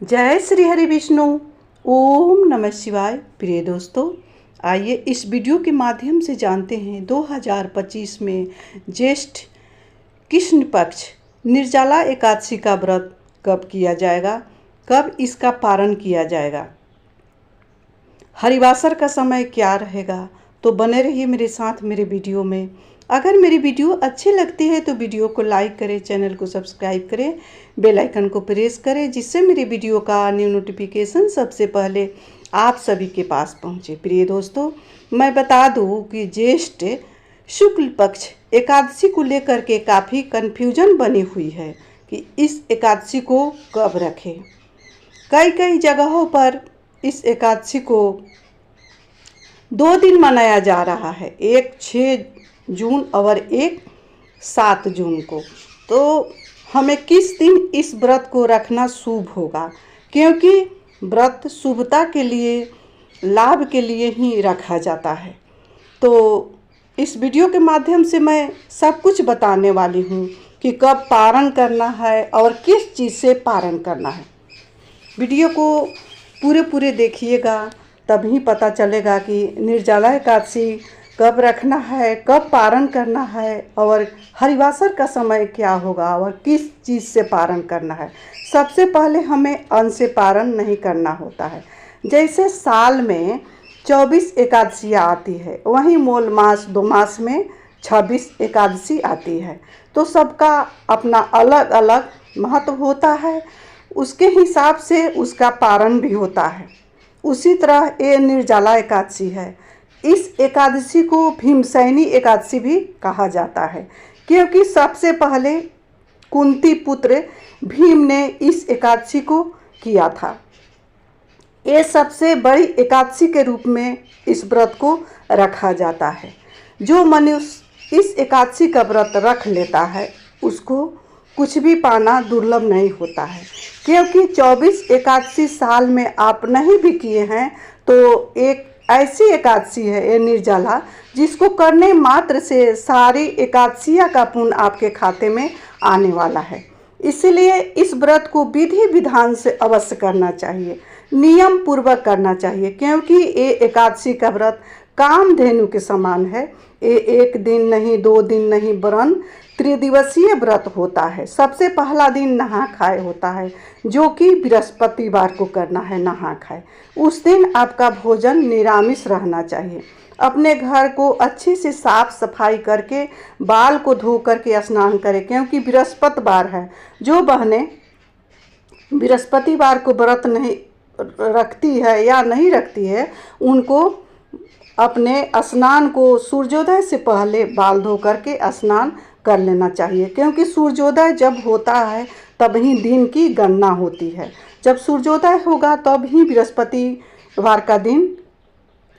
जय श्री हरि विष्णु। ओम नमः शिवाय। प्रिय दोस्तों, आइए इस वीडियो के माध्यम से जानते हैं 2025 में ज्येष्ठ कृष्ण पक्ष निर्जला एकादशी का व्रत कब किया जाएगा, कब इसका पारण किया जाएगा, हरिवासर का समय क्या रहेगा। तो बने रहिए मेरे साथ मेरे वीडियो में। अगर मेरी वीडियो अच्छी लगती है तो वीडियो को लाइक करें, चैनल को सब्सक्राइब करें, बेल आइकन को प्रेस करें, जिससे मेरी वीडियो का न्यू नोटिफिकेशन सबसे पहले आप सभी के पास पहुंचे। प्रिय दोस्तों, मैं बता दूं कि ज्येष्ठ शुक्ल पक्ष एकादशी को लेकर के काफ़ी कन्फ्यूजन बनी हुई है कि इस एकादशी को कब रखें। कई जगहों पर इस एकादशी को 2 दिन मनाया जा रहा है, एक 6 जून और एक 7 जून को। तो हमें किस दिन इस व्रत को रखना शुभ होगा, क्योंकि व्रत शुभता के लिए, लाभ के लिए ही रखा जाता है। तो इस वीडियो के माध्यम से मैं सब कुछ बताने वाली हूँ कि कब पारण करना है और किस चीज़ से पारण करना है। वीडियो को पूरे देखिएगा, तभी पता चलेगा कि निर्जला एकादशी कब रखना है, कब पारण करना है और हरिवासर का समय क्या होगा और किस चीज़ से पारण करना है। सबसे पहले हमें अन्न से पारण नहीं करना होता है। जैसे साल में 24 एकादशियाँ आती है, वहीं मूल मास 2 मास में 26 एकादशी आती है। तो सबका अपना अलग अलग महत्व होता है, उसके हिसाब से उसका पारण भी होता है। उसी तरह ये निर्जला एकादशी है। इस एकादशी को भीमसेनी एकादशी भी कहा जाता है, क्योंकि सबसे पहले कुंती पुत्र भीम ने इस एकादशी को किया था। ये सबसे बड़ी एकादशी के रूप में इस व्रत को रखा जाता है। जो मनुष्य इस एकादशी का व्रत रख लेता है उसको कुछ भी पाना दुर्लभ नहीं होता है, क्योंकि 24 एकादशी साल में आप नहीं भी किए हैं तो एक ऐसी एकादशी है ये निर्जला, जिसको करने मात्र से सारी एकादशियाँ का पुण्य आपके खाते में आने वाला है। इसलिए इस व्रत को विधि विधान से अवश्य करना चाहिए, नियम पूर्वक करना चाहिए, क्योंकि ये एकादशी का व्रत कामधेनु के समान है। ये 1 दिन नहीं, 2 दिन नहीं, वरन त्रिदिवसीय व्रत होता है। सबसे पहला दिन नहा खाए होता है, जो कि बृहस्पतिवार को करना है नहा खाए। उस दिन आपका भोजन निरामिष रहना चाहिए। अपने घर को अच्छे से साफ सफाई करके बाल को धो करके स्नान करें, क्योंकि बृहस्पतिवार है। जो बहनें बृहस्पतिवार को व्रत नहीं रखती है या नहीं रखती है, उनको अपने स्नान को सूर्योदय से पहले बाल धो करके स्नान कर लेना चाहिए, क्योंकि सूर्योदय जब होता है तभी दिन की गणना होती है। जब सूर्योदय होगा तब ही बृहस्पतिवार का दिन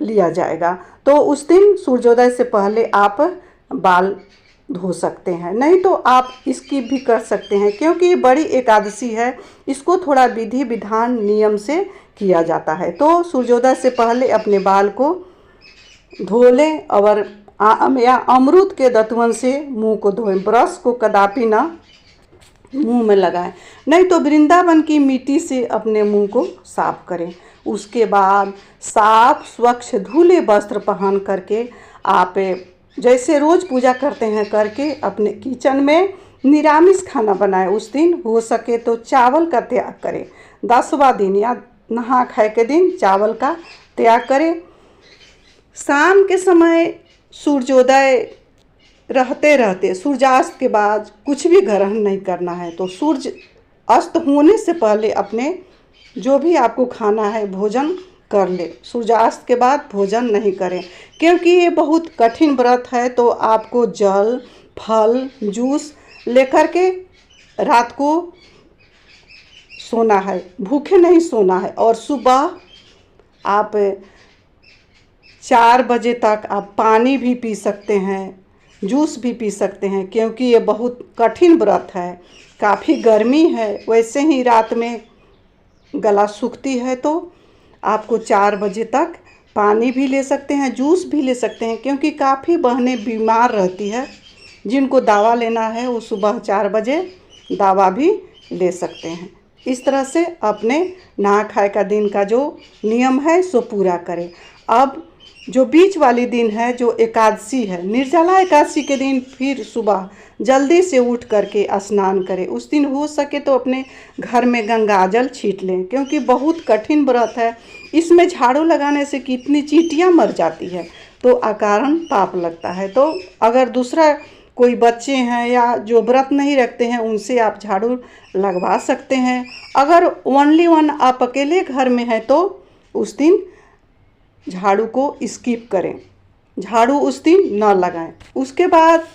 लिया जाएगा। तो उस दिन सूर्योदय से पहले आप बाल धो सकते हैं, नहीं तो आप इसकी भी कर सकते हैं, क्योंकि बड़ी एकादशी है, इसको थोड़ा विधि विधान नियम से किया जाता है। तो सूर्योदय से पहले अपने बाल को धो लें और आम या अमरूद के दतवन से मुंह को धोएं। ब्रश को कदापि ना मुंह में लगाएं, नहीं तो वृंदावन की मिट्टी से अपने मुंह को साफ करें। उसके बाद साफ स्वच्छ धुले वस्त्र पहन करके आप जैसे रोज़ पूजा करते हैं करके अपने किचन में निरामिष खाना बनाएं। उस दिन हो सके तो चावल का त्याग करें। 10वां दिन या नहा खाए के दिन चावल का त्याग करें। शाम के समय सूर्योदय रहते सूर्यास्त के बाद कुछ भी ग्रहण नहीं करना है। तो सूर्य अस्त होने से पहले अपने जो भी आपको खाना है भोजन कर ले। सूर्यास्त के बाद भोजन नहीं करें, क्योंकि ये बहुत कठिन व्रत है। तो आपको जल, फल, जूस लेकर के रात को सोना है, भूखे नहीं सोना है। और सुबह आप 4 बजे तक आप पानी भी पी सकते हैं, जूस भी पी सकते हैं, क्योंकि ये बहुत कठिन व्रत है। काफ़ी गर्मी है, वैसे ही रात में गला सूखती है, तो आपको 4 बजे तक पानी भी ले सकते हैं, जूस भी ले सकते हैं, क्योंकि काफ़ी बहनें बीमार रहती है। जिनको दवा लेना है वो सुबह 4 बजे दवा भी ले सकते हैं। इस तरह से अपने नहा खाए का दिन का जो नियम है सो पूरा करें। अब जो बीच वाली दिन है जो एकादशी है, निर्जला एकादशी के दिन फिर सुबह जल्दी से उठ करके स्नान करें। उस दिन हो सके तो अपने घर में गंगा जल छीट लें, क्योंकि बहुत कठिन व्रत है। इसमें झाड़ू लगाने से कितनी चींटियां मर जाती है तो अकारण पाप लगता है। तो अगर दूसरा कोई बच्चे हैं या जो व्रत नहीं रखते हैं उनसे आप झाड़ू लगवा सकते हैं। अगर ओनली वन आप अकेले घर में हैं तो उस दिन झाड़ू को स्किप करें, झाड़ू उस दिन न लगाएं। उसके बाद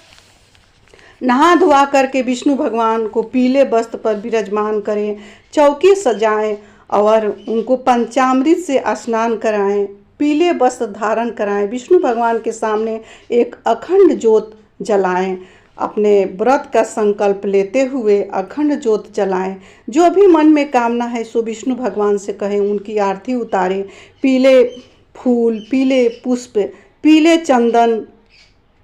नहा धोआ करके विष्णु भगवान को पीले वस्त्र पर विराजमान करें, चौकी सजाएं और उनको पंचामृत से स्नान कराएं, पीले वस्त्र धारण कराएं, विष्णु भगवान के सामने एक अखंड ज्योत जलाएं, अपने व्रत का संकल्प लेते हुए अखंड ज्योत जलाएं। जो भी मन में कामना है सो विष्णु भगवान से कहें, उनकी आरती उतारें। पीले फूल, पीले पुष्प, पीले चंदन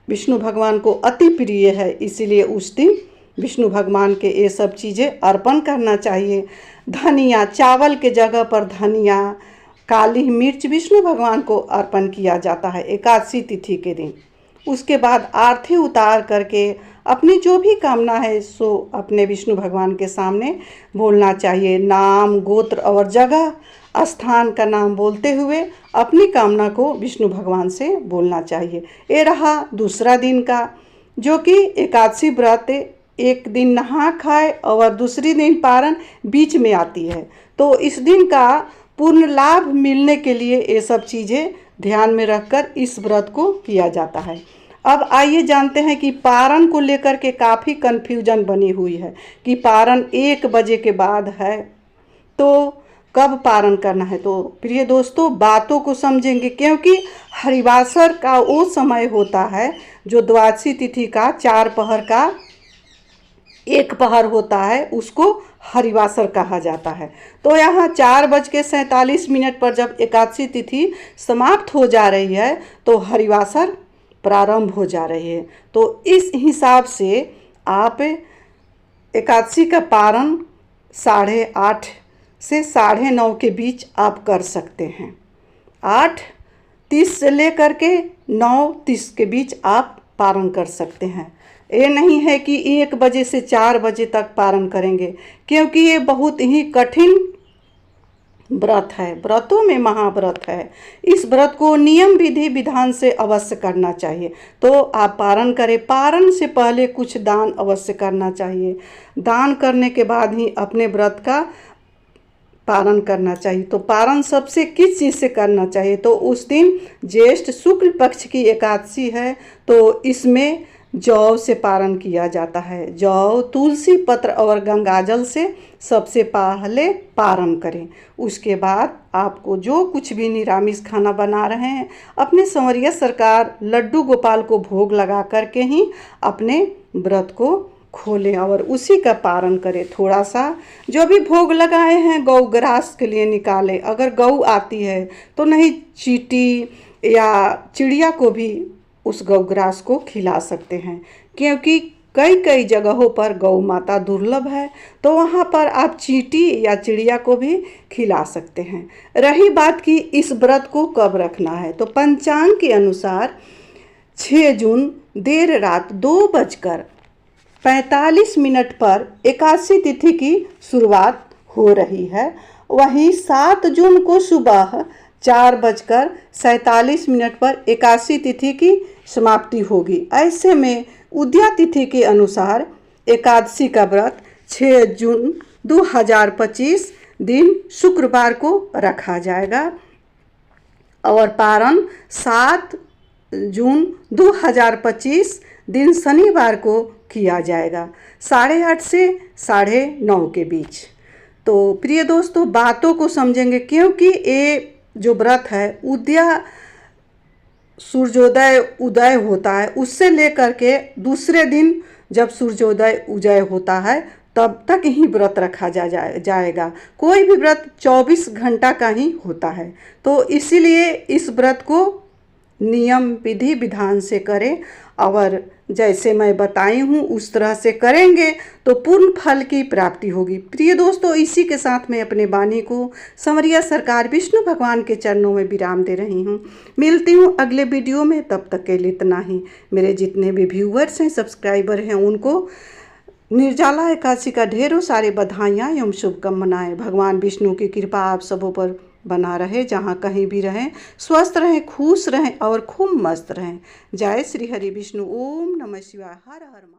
विष्णु भगवान को अति प्रिय है, इसीलिए उस दिन विष्णु भगवान के ये सब चीज़ें अर्पण करना चाहिए। धनिया, चावल के जगह पर धनिया, काली मिर्च विष्णु भगवान को अर्पण किया जाता है एकादशी तिथि के दिन। उसके बाद आरती उतार करके अपनी जो भी कामना है सो अपने विष्णु भगवान के सामने बोलना चाहिए। नाम, गोत्र और जगह स्थान का नाम बोलते हुए अपनी कामना को विष्णु भगवान से बोलना चाहिए। ये रहा दूसरा दिन का, जो कि एकादशी व्रत एक दिन नहा खाए और दूसरी दिन पारण बीच में आती है। तो इस दिन का पूर्ण लाभ मिलने के लिए ये सब चीज़ें ध्यान में रखकर इस व्रत को किया जाता है। अब आइए जानते हैं कि पारण को लेकर के काफ़ी कन्फ्यूजन बनी हुई है कि पारण 1 बजे के बाद है तो कब पारण करना है। तो प्रिय दोस्तों, बातों को समझेंगे, क्योंकि हरिवासर का वो समय होता है जो द्वादशी तिथि का 4 पहर का 1 पहर होता है, उसको हरिवासर कहा जाता है। तो यहाँ 4:47 पर जब एकादशी तिथि समाप्त हो जा रही है तो हरिवासर प्रारंभ हो जा रही है। तो इस हिसाब से आप एकादशी का पारण 8:30 से 9:30 के बीच आप कर सकते हैं। 8:30 से लेकर के 9:30 के बीच आप पारण कर सकते हैं। ये नहीं है कि 1 बजे से 4 बजे तक पारण करेंगे, क्योंकि ये बहुत ही कठिन व्रत है, व्रतों में महाव्रत है। इस व्रत को नियम विधि विधान से अवश्य करना चाहिए। तो आप पारण करें। पारण से पहले कुछ दान अवश्य करना चाहिए। दान करने के बाद ही अपने व्रत का पारण करना चाहिए। तो पारण सबसे किस चीज़ से करना चाहिए, तो उस दिन ज्येष्ठ शुक्ल पक्ष की एकादशी है तो इसमें जौ से पारण किया जाता है। जौ, तुलसी पत्र और गंगाजल से सबसे पहले पारण करें। उसके बाद आपको जो कुछ भी निरामिष खाना बना रहे हैं अपने संवरिया सरकार लड्डू गोपाल को भोग लगा करके ही अपने व्रत को खोलें और उसी का पारण करें। थोड़ा सा जो भी भोग लगाए हैं गौ ग्रास के लिए निकालें। अगर गौ आती है तो नहीं, चींटी या चिड़िया को भी उस गौग्रास को खिला सकते हैं, क्योंकि कई जगहों पर गौ माता दुर्लभ है तो वहाँ पर आप चींटी या चिड़िया को भी खिला सकते हैं। रही बात कि इस व्रत को कब रखना है, तो पंचांग के अनुसार 6 जून देर रात 2:45 पर एकादशी तिथि की शुरुआत हो रही है। वहीं 7 जून को सुबह 4:47 पर एकादशी तिथि की समाप्ति होगी। ऐसे में उदया तिथि के अनुसार एकादशी का व्रत 6 जून 2025 दिन शुक्रवार को रखा जाएगा और पारण 7 जून 2025 दिन शनिवार को किया जाएगा 8:30 से 9:30 के बीच। तो प्रिय दोस्तों, बातों को समझेंगे, क्योंकि ये जो व्रत है सूर्योदय उदय होता है उससे लेकर के दूसरे दिन जब सूर्योदय उदय होता है तब तक ही व्रत रखा जाएगा। कोई भी व्रत 24 घंटा का ही होता है। तो इसीलिए इस व्रत को नियम विधि विधान से करें और जैसे मैं बताई हूँ उस तरह से करेंगे तो पूर्ण फल की प्राप्ति होगी। प्रिय दोस्तों, इसी के साथ मैं अपने वाणी को संवरिया सरकार विष्णु भगवान के चरणों में विराम दे रही हूँ। मिलती हूँ अगले वीडियो में, तब तक के लिए इतना ही। मेरे जितने भी व्यूवर्स हैं, सब्सक्राइबर हैं, उनको निर्जला एकादशी का ढेरों सारे बधाइयाँ एवं शुभकामनाएं। भगवान विष्णु की कृपा आप सबों पर बना रहे, जहाँ कहीं भी रहें, स्वस्थ रहें, खुश रहें और खूब मस्त रहें। जय श्री हरि विष्णु। ओम नमः शिवाय। हर हर महादेव।